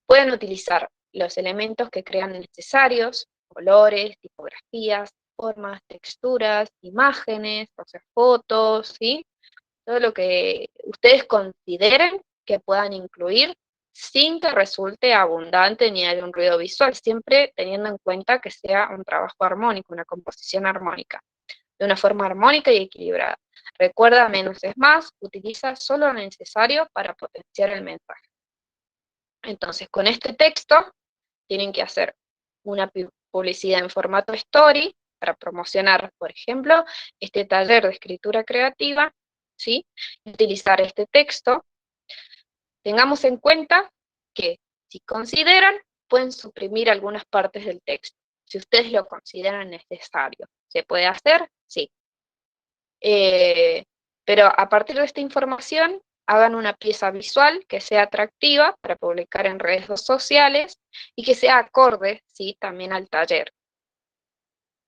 Speaker 1: Pueden utilizar los elementos que crean necesarios, colores, tipografías, formas, texturas, imágenes, o sea, fotos, ¿sí? Todo lo que ustedes consideren que puedan incluir sin que resulte abundante ni haya un ruido visual, siempre teniendo en cuenta que sea un trabajo armónico, una composición armónica, de una forma armónica y equilibrada. Recuerda, menos es más, utiliza solo lo necesario para potenciar el mensaje. Entonces, con este texto tienen que hacer una publicidad en formato story para promocionar, por ejemplo, este taller de escritura creativa, ¿sí? Utilizar este texto. Tengamos en cuenta que si consideran, pueden suprimir algunas partes del texto, si ustedes lo consideran necesario. ¿Se puede hacer? Sí. Pero a partir de esta información, hagan una pieza visual que sea atractiva para publicar en redes sociales y que sea acorde, ¿sí?, también al taller,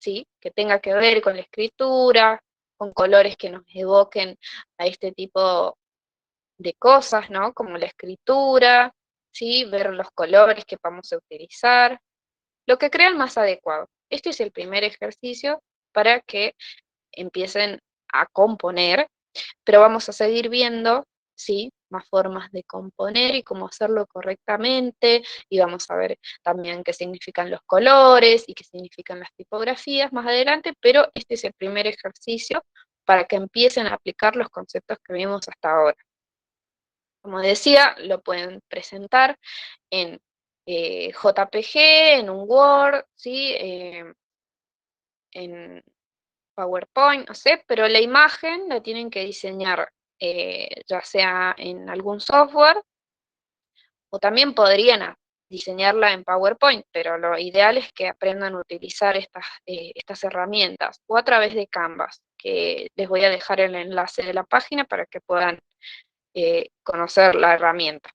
Speaker 1: ¿sí?, que tenga que ver con la escritura, con colores que nos evoquen a este tipo de cosas, ¿no?, como la escritura, ¿sí?, ver los colores que vamos a utilizar, lo que crean más adecuado. Este es el primer ejercicio para que empiecen a componer, pero vamos a seguir viendo, ¿sí?, más formas de componer y cómo hacerlo correctamente, y vamos a ver también qué significan los colores y qué significan las tipografías más adelante, pero este es el primer ejercicio para que empiecen a aplicar los conceptos que vimos hasta ahora. Como decía, lo pueden presentar en JPG, en un Word, ¿sí?, en PowerPoint, no sé, pero la imagen la tienen que diseñar ya sea en algún software o también podrían diseñarla en PowerPoint, pero lo ideal es que aprendan a utilizar estas herramientas o a través de Canvas, que les voy a dejar el enlace de la página para que puedan conocer la herramienta,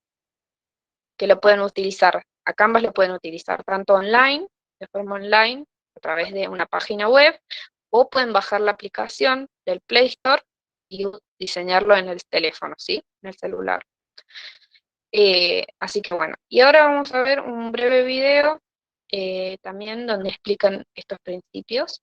Speaker 1: que lo pueden utilizar. A Canvas lo pueden utilizar tanto online, de forma online, a través de una página web, o pueden bajar la aplicación del Play Store y diseñarlo en el teléfono, ¿sí?, en el celular. Así que bueno, y ahora vamos a ver un breve video también donde explican estos principios.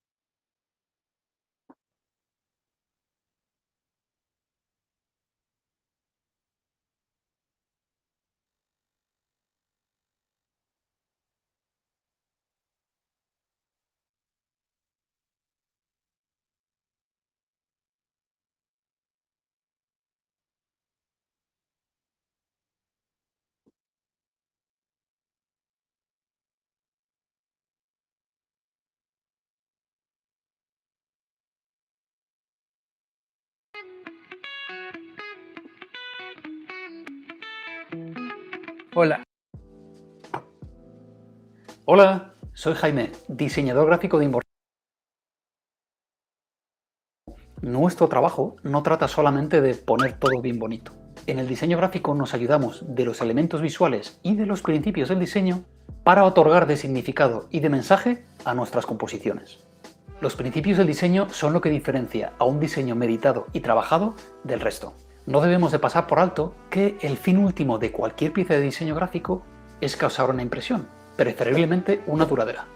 Speaker 2: Hola. Hola, soy Jaime, diseñador gráfico de Inborn. Nuestro trabajo no trata solamente de poner todo bien bonito. En el diseño gráfico nos ayudamos de los elementos visuales y de los principios del diseño para otorgar de significado y de mensaje a nuestras composiciones. Los principios del diseño son lo que diferencia a un diseño meditado y trabajado del resto. No debemos de pasar por alto que el fin último de cualquier pieza de diseño gráfico es causar una impresión, preferiblemente una duradera.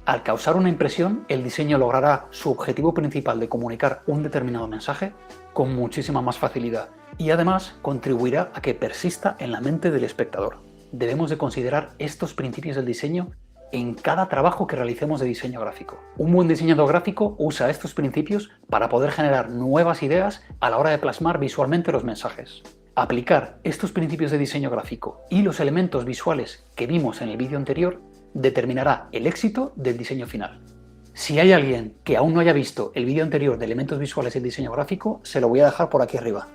Speaker 2: Al causar una impresión, el diseño logrará su objetivo principal de comunicar un determinado mensaje con muchísima más facilidad y además contribuirá a que persista en la mente del espectador. Debemos de considerar estos principios del diseño en cada trabajo que realicemos de diseño gráfico. Un buen diseñador gráfico usa estos principios para poder generar nuevas ideas a la hora de plasmar visualmente los mensajes. Aplicar estos principios de diseño gráfico y los elementos visuales que vimos en el vídeo anterior determinará el éxito del diseño final. Si hay alguien que aún no haya visto el vídeo anterior de elementos visuales y el diseño gráfico, se lo voy a dejar por aquí arriba.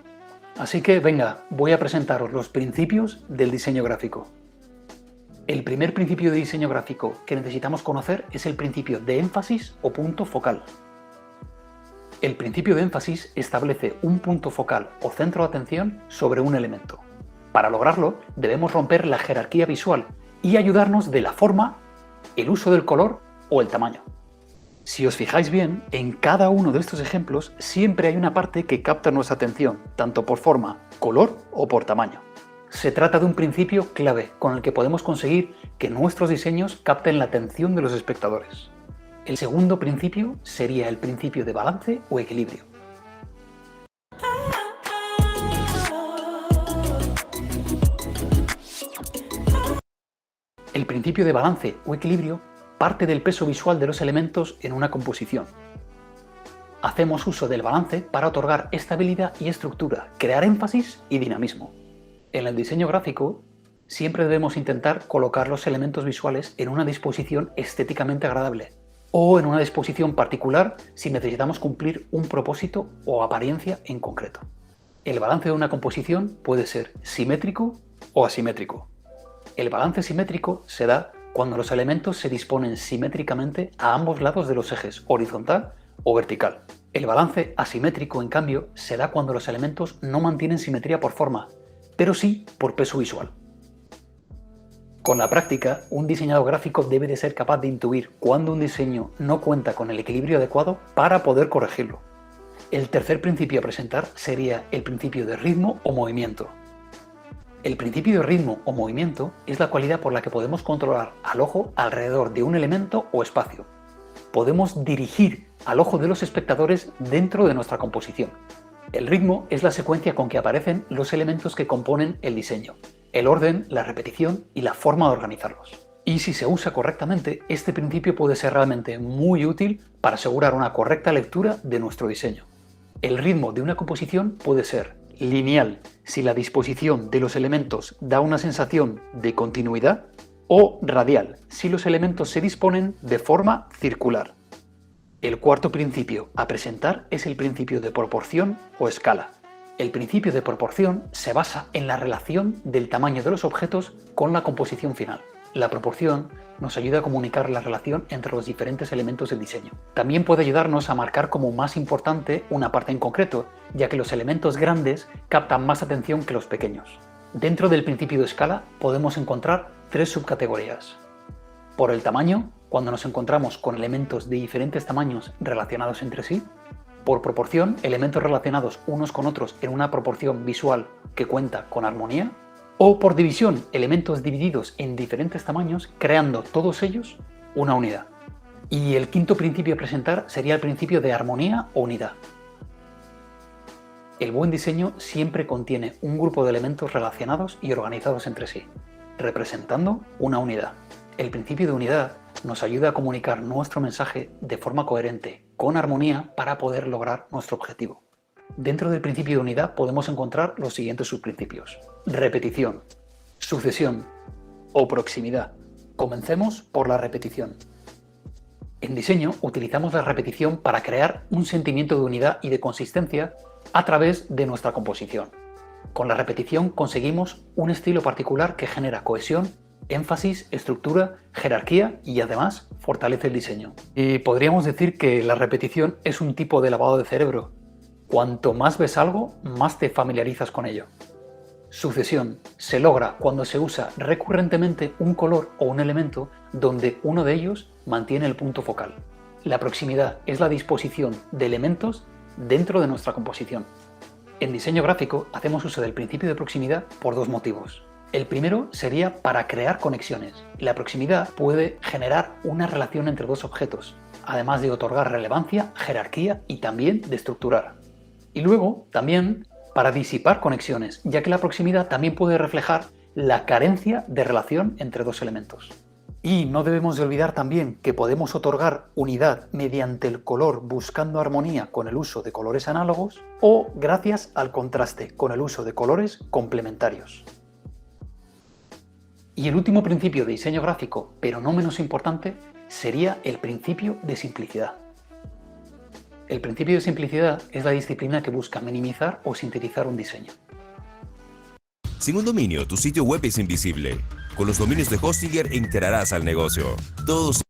Speaker 2: Así que venga, voy a presentaros los principios del diseño gráfico. El primer principio de diseño gráfico que necesitamos conocer es el principio de énfasis o punto focal. El principio de énfasis establece un punto focal o centro de atención sobre un elemento. Para lograrlo, debemos romper la jerarquía visual y ayudarnos de la forma, el uso del color o el tamaño. Si os fijáis bien, en cada uno de estos ejemplos siempre hay una parte que capta nuestra atención, tanto por forma, color o por tamaño. Se trata de un principio clave con el que podemos conseguir que nuestros diseños capten la atención de los espectadores. El segundo principio sería el principio de balance o equilibrio. El principio de balance o equilibrio parte del peso visual de los elementos en una composición. Hacemos uso del balance para otorgar estabilidad y estructura, crear énfasis y dinamismo. En el diseño gráfico, siempre debemos intentar colocar los elementos visuales en una disposición estéticamente agradable o en una disposición particular si necesitamos cumplir un propósito o apariencia en concreto. El balance de una composición puede ser simétrico o asimétrico. El balance simétrico se da cuando los elementos se disponen simétricamente a ambos lados de los ejes horizontal o vertical. El balance asimétrico, en cambio, se da cuando los elementos no mantienen simetría por forma, pero sí por peso visual. Con la práctica, un diseñador gráfico debe de ser capaz de intuir cuando un diseño no cuenta con el equilibrio adecuado para poder corregirlo. El tercer principio a presentar sería el principio de ritmo o movimiento. El principio de ritmo o movimiento es la cualidad por la que podemos controlar al ojo alrededor de un elemento o espacio. Podemos dirigir al ojo de los espectadores dentro de nuestra composición. El ritmo es la secuencia con que aparecen los elementos que componen el diseño, el orden, la repetición y la forma de organizarlos. Y si se usa correctamente, este principio puede ser realmente muy útil para asegurar una correcta lectura de nuestro diseño. El ritmo de una composición puede ser lineal si la disposición de los elementos da una sensación de continuidad, o radial si los elementos se disponen de forma circular. El cuarto principio a presentar es el principio de proporción o escala. El principio de proporción se basa en la relación del tamaño de los objetos con la composición final. La proporción nos ayuda a comunicar la relación entre los diferentes elementos del diseño. También puede ayudarnos a marcar como más importante una parte en concreto, ya que los elementos grandes captan más atención que los pequeños. Dentro del principio de escala podemos encontrar tres subcategorías. Por el tamaño, cuando nos encontramos con elementos de diferentes tamaños relacionados entre sí. Por proporción, elementos relacionados unos con otros en una proporción visual que cuenta con armonía. O por división, elementos divididos en diferentes tamaños, creando todos ellos una unidad. Y el quinto principio a presentar sería el principio de armonía o unidad. El buen diseño siempre contiene un grupo de elementos relacionados y organizados entre sí, representando una unidad. El principio de unidad nos ayuda a comunicar nuestro mensaje de forma coherente, con armonía, para poder lograr nuestro objetivo. Dentro del principio de unidad podemos encontrar los siguientes subprincipios: repetición, sucesión o proximidad. Comencemos por la repetición. En diseño utilizamos la repetición para crear un sentimiento de unidad y de consistencia a través de nuestra composición. Con la repetición conseguimos un estilo particular que genera cohesión, énfasis, estructura, jerarquía y además fortalece el diseño. Y podríamos decir que la repetición es un tipo de lavado de cerebro. Cuanto más ves algo, más te familiarizas con ello. Sucesión se logra cuando se usa recurrentemente un color o un elemento donde uno de ellos mantiene el punto focal. La proximidad es la disposición de elementos dentro de nuestra composición. En diseño gráfico hacemos uso del principio de proximidad por dos motivos. El primero sería para crear conexiones. La proximidad puede generar una relación entre dos objetos, además de otorgar relevancia, jerarquía y también de estructurar. Y luego también para disipar conexiones, ya que la proximidad también puede reflejar la carencia de relación entre dos elementos. Y no debemos de olvidar también que podemos otorgar unidad mediante el color buscando armonía con el uso de colores análogos o gracias al contraste con el uso de colores complementarios. Y el último principio de diseño gráfico, pero no menos importante, sería el principio de simplicidad. El principio de simplicidad es la disciplina que busca minimizar o sintetizar un diseño.
Speaker 3: Sin un dominio, tu sitio web es invisible. Con los dominios de Hostinger entrarás al negocio. Todos.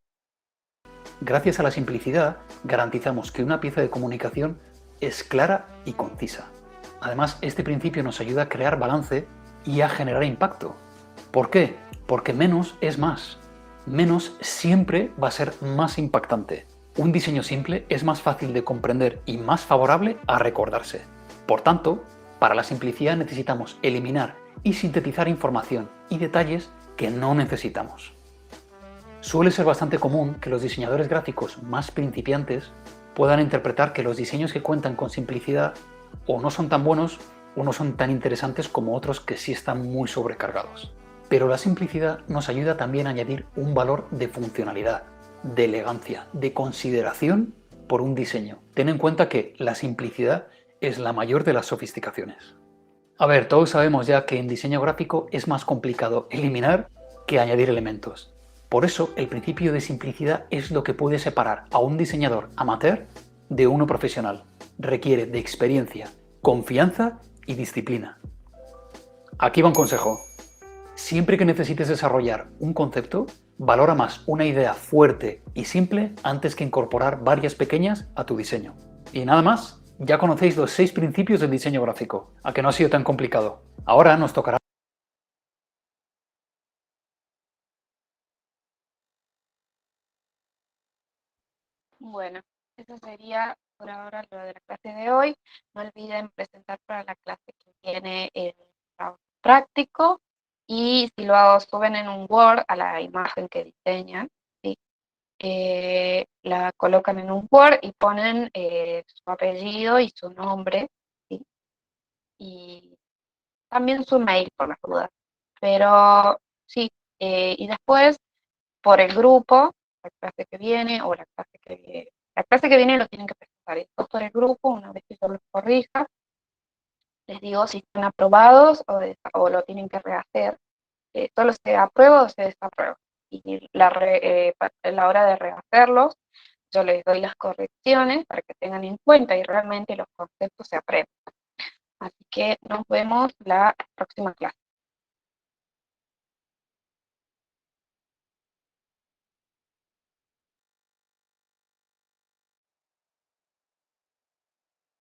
Speaker 2: Gracias a la simplicidad, garantizamos que una pieza de comunicación es clara y concisa. Además, este principio nos ayuda a crear balance y a generar impacto. ¿Por qué? Porque menos es más. Menos siempre va a ser más impactante. Un diseño simple es más fácil de comprender y más favorable a recordarse. Por tanto, para la simplicidad necesitamos eliminar y sintetizar información y detalles que no necesitamos. Suele ser bastante común que los diseñadores gráficos más principiantes puedan interpretar que los diseños que cuentan con simplicidad o no son tan buenos o no son tan interesantes como otros que sí están muy sobrecargados. Pero la simplicidad nos ayuda también a añadir un valor de funcionalidad, de elegancia, de consideración por un diseño. Ten en cuenta que la simplicidad es la mayor de las sofisticaciones. A ver, todos sabemos ya que en diseño gráfico es más complicado eliminar que añadir elementos. Por eso, el principio de simplicidad es lo que puede separar a un diseñador amateur de uno profesional. Requiere de experiencia, confianza y disciplina. Aquí va un consejo. Siempre que necesites desarrollar un concepto, valora más una idea fuerte y simple antes que incorporar varias pequeñas a tu diseño. Y nada más, ya conocéis los 6 principios del diseño gráfico, a que no ha sido tan complicado. Ahora nos tocará.
Speaker 1: Bueno, eso sería por ahora lo de la clase de hoy. No olviden presentar para la clase que viene el trabajo práctico y si suben en un Word a la imagen que diseñan, ¿sí? La colocan en un Word y ponen su apellido y su nombre, ¿sí? Y también su mail por las dudas. Pero sí, y después por el grupo, la clase que viene o la clase que viene lo tienen que presentar esto por el grupo, una vez que yo los corrija, les digo si están aprobados o lo tienen que rehacer. Solo se aprueba o se desaprueba. Y a la hora de rehacerlos, yo les doy las correcciones para que tengan en cuenta y realmente los conceptos se aprendan. Así que nos vemos la próxima clase.